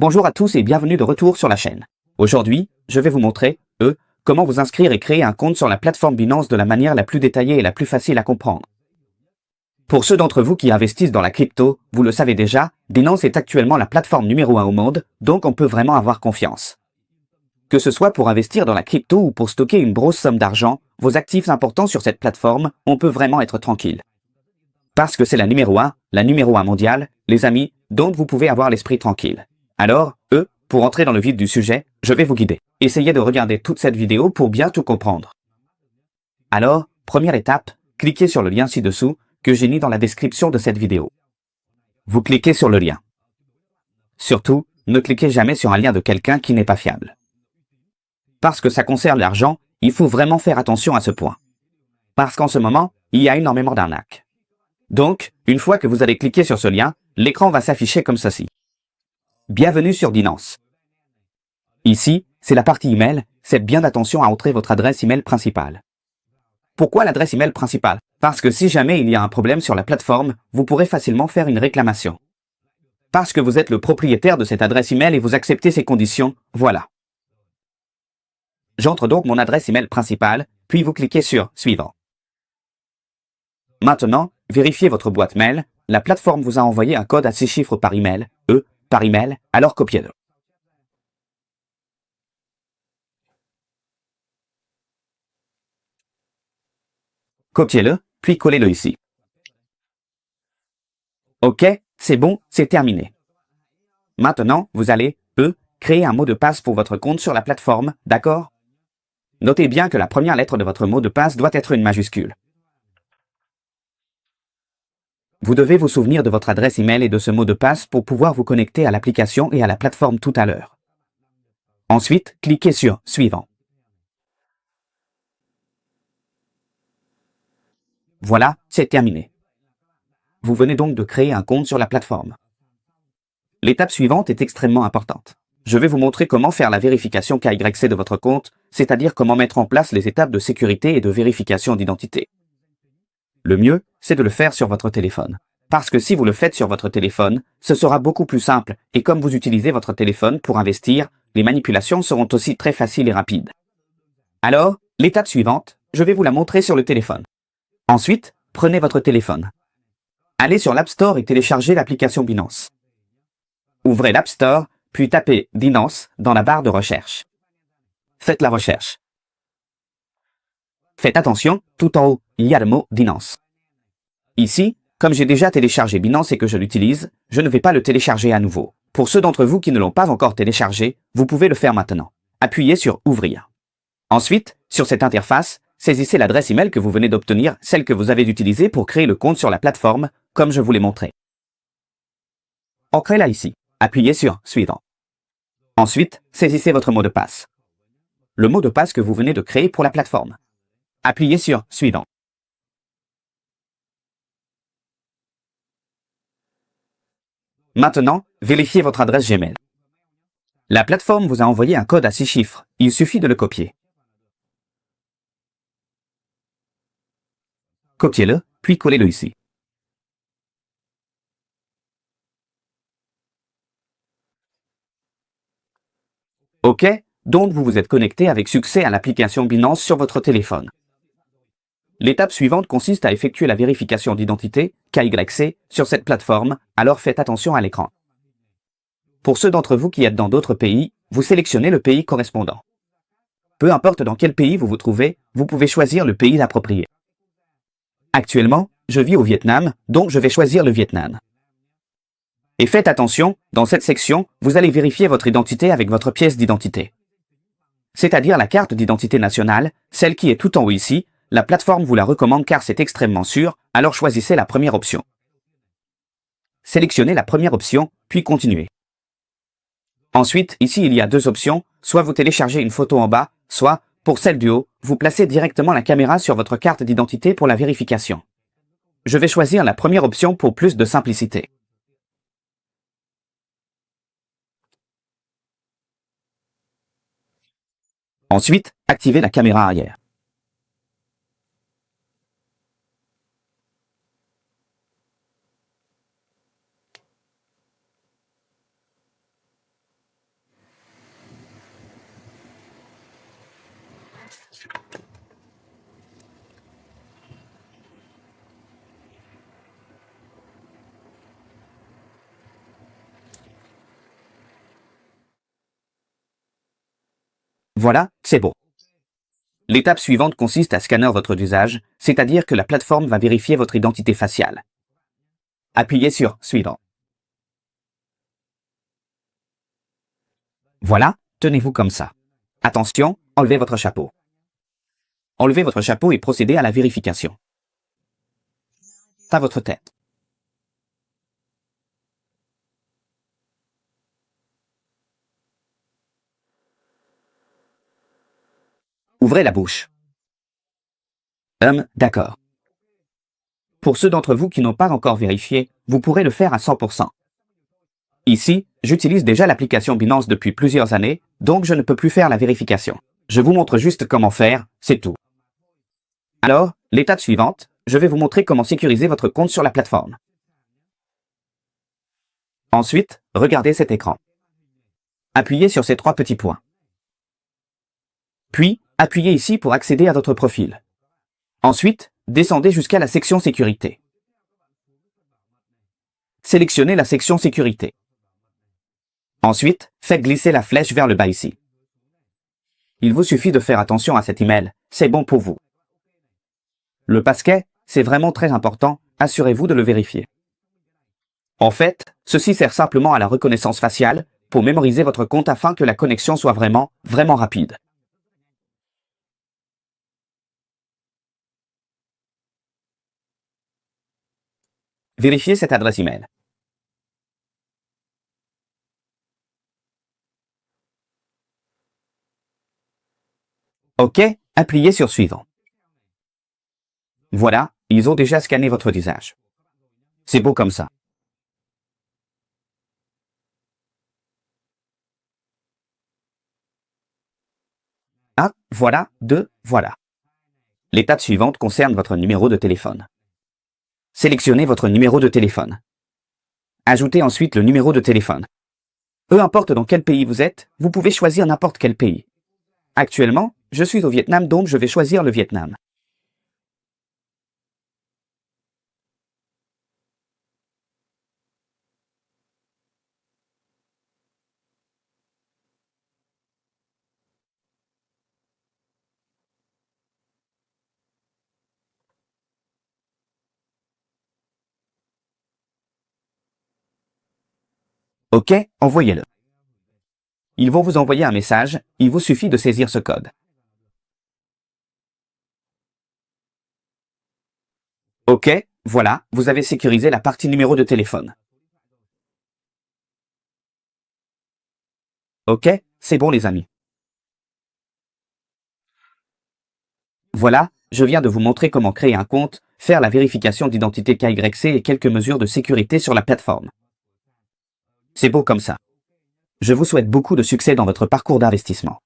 Bonjour à tous et bienvenue de retour sur la chaîne. Aujourd'hui, je vais vous montrer, comment vous inscrire et créer un compte sur la plateforme Binance de la manière la plus détaillée et la plus facile à comprendre. Pour ceux d'entre vous qui investissent dans la crypto, vous le savez déjà, Binance est actuellement la plateforme numéro 1 au monde, donc on peut vraiment avoir confiance. Que ce soit pour investir dans la crypto ou pour stocker une grosse somme d'argent, vos actifs importants sur cette plateforme, on peut vraiment être tranquille. Parce que c'est la numéro 1 mondiale, les amis, donc vous pouvez avoir l'esprit tranquille. Alors, pour entrer dans le vif du sujet, je vais vous guider. Essayez de regarder toute cette vidéo pour bien tout comprendre. Alors, première étape, cliquez sur le lien ci-dessous, que j'ai mis dans la description de cette vidéo. Vous cliquez sur le lien. Surtout, ne cliquez jamais sur un lien de quelqu'un qui n'est pas fiable. Parce que ça concerne l'argent, il faut vraiment faire attention à ce point. Parce qu'en ce moment, il y a énormément d'arnaques. Donc, une fois que vous allez cliquer sur ce lien, l'écran va s'afficher comme ceci. Bienvenue sur Binance. Ici, c'est la partie email, faites bien attention à entrer votre adresse email principale. Pourquoi l'adresse email principale? Parce que si jamais il y a un problème sur la plateforme, vous pourrez facilement faire une réclamation. Parce que vous êtes le propriétaire de cette adresse email et vous acceptez ces conditions, voilà. J'entre donc mon adresse email principale, puis vous cliquez sur Suivant. Maintenant, vérifiez votre boîte mail, la plateforme vous a envoyé un code à 6 chiffres par email, alors copiez-le. Copiez-le, puis collez-le ici. Ok, c'est bon, c'est terminé. Maintenant, vous allez, créer un mot de passe pour votre compte sur la plateforme, d'accord? Notez bien que la première lettre de votre mot de passe doit être une majuscule. Vous devez vous souvenir de votre adresse email et de ce mot de passe pour pouvoir vous connecter à l'application et à la plateforme tout à l'heure. Ensuite, cliquez sur Suivant. Voilà, c'est terminé. Vous venez donc de créer un compte sur la plateforme. L'étape suivante est extrêmement importante. Je vais vous montrer comment faire la vérification KYC de votre compte, c'est-à-dire comment mettre en place les étapes de sécurité et de vérification d'identité. Le mieux, c'est de le faire sur votre téléphone. Parce que si vous le faites sur votre téléphone, ce sera beaucoup plus simple, et comme vous utilisez votre téléphone pour investir, les manipulations seront aussi très faciles et rapides. Alors, l'étape suivante, je vais vous la montrer sur le téléphone. Ensuite, prenez votre téléphone. Allez sur l'App Store et téléchargez l'application Binance. Ouvrez l'App Store, puis tapez Binance dans la barre de recherche. Faites la recherche. Faites attention, tout en haut, il y a le mot Binance. Ici, comme j'ai déjà téléchargé Binance et que je l'utilise, je ne vais pas le télécharger à nouveau. Pour ceux d'entre vous qui ne l'ont pas encore téléchargé, vous pouvez le faire maintenant. Appuyez sur Ouvrir. Ensuite, sur cette interface, saisissez l'adresse email que vous venez d'obtenir, celle que vous avez utilisée pour créer le compte sur la plateforme, comme je vous l'ai montré. Ancrez-la ici. Appuyez sur Suivant. Ensuite, saisissez votre mot de passe. Le mot de passe que vous venez de créer pour la plateforme. Appuyez sur Suivant. Maintenant, vérifiez votre adresse Gmail. La plateforme vous a envoyé un code à 6 chiffres. Il suffit de le copier. Copiez-le, puis collez-le ici. OK, donc vous vous êtes connecté avec succès à l'application Binance sur votre téléphone. L'étape suivante consiste à effectuer la vérification d'identité, KYC, sur cette plateforme, alors faites attention à l'écran. Pour ceux d'entre vous qui êtes dans d'autres pays, vous sélectionnez le pays correspondant. Peu importe dans quel pays vous vous trouvez, vous pouvez choisir le pays approprié. Actuellement, je vis au Vietnam, donc je vais choisir le Vietnam. Et faites attention, dans cette section, vous allez vérifier votre identité avec votre pièce d'identité. C'est-à-dire la carte d'identité nationale, celle qui est tout en haut ici, la plateforme vous la recommande car c'est extrêmement sûr, alors choisissez la première option. Sélectionnez la première option, puis continuez. Ensuite, ici il y a deux options, soit vous téléchargez une photo en bas, soit, pour celle du haut, vous placez directement la caméra sur votre carte d'identité pour la vérification. Je vais choisir la première option pour plus de simplicité. Ensuite, activez la caméra arrière. Voilà, c'est bon. L'étape suivante consiste à scanner votre visage, c'est-à-dire que la plateforme va vérifier votre identité faciale. Appuyez sur Suivant. Voilà, tenez-vous comme ça. Attention, enlevez votre chapeau. Enlevez votre chapeau et procédez à la vérification. À votre tête. Ouvrez la bouche. D'accord. Pour ceux d'entre vous qui n'ont pas encore vérifié, vous pourrez le faire à 100%. Ici, j'utilise déjà l'application Binance depuis plusieurs années, donc je ne peux plus faire la vérification. Je vous montre juste comment faire, c'est tout. Alors, l'étape suivante, je vais vous montrer comment sécuriser votre compte sur la plateforme. Ensuite, regardez cet écran. Appuyez sur ces 3 petits points. Puis, appuyez ici pour accéder à votre profil. Ensuite, descendez jusqu'à la section Sécurité. Sélectionnez la section Sécurité. Ensuite, faites glisser la flèche vers le bas ici. Il vous suffit de faire attention à cet email, c'est bon pour vous. Le passkey, c'est vraiment très important, assurez-vous de le vérifier. En fait, ceci sert simplement à la reconnaissance faciale, pour mémoriser votre compte afin que la connexion soit vraiment rapide. Vérifiez cette adresse email. OK, appuyez sur Suivant. Voilà, ils ont déjà scanné votre visage. C'est beau comme ça. Un, voilà, 2, voilà. L'étape suivante concerne votre numéro de téléphone. Sélectionnez votre numéro de téléphone. Ajoutez ensuite le numéro de téléphone. Peu importe dans quel pays vous êtes, vous pouvez choisir n'importe quel pays. Actuellement, je suis au Vietnam donc je vais choisir le Vietnam. OK, envoyez-le. Ils vont vous envoyer un message, il vous suffit de saisir ce code. OK, voilà, vous avez sécurisé la partie numéro de téléphone. OK, c'est bon les amis. Voilà, je viens de vous montrer comment créer un compte, faire la vérification d'identité KYC et quelques mesures de sécurité sur la plateforme. C'est beau comme ça. Je vous souhaite beaucoup de succès dans votre parcours d'investissement.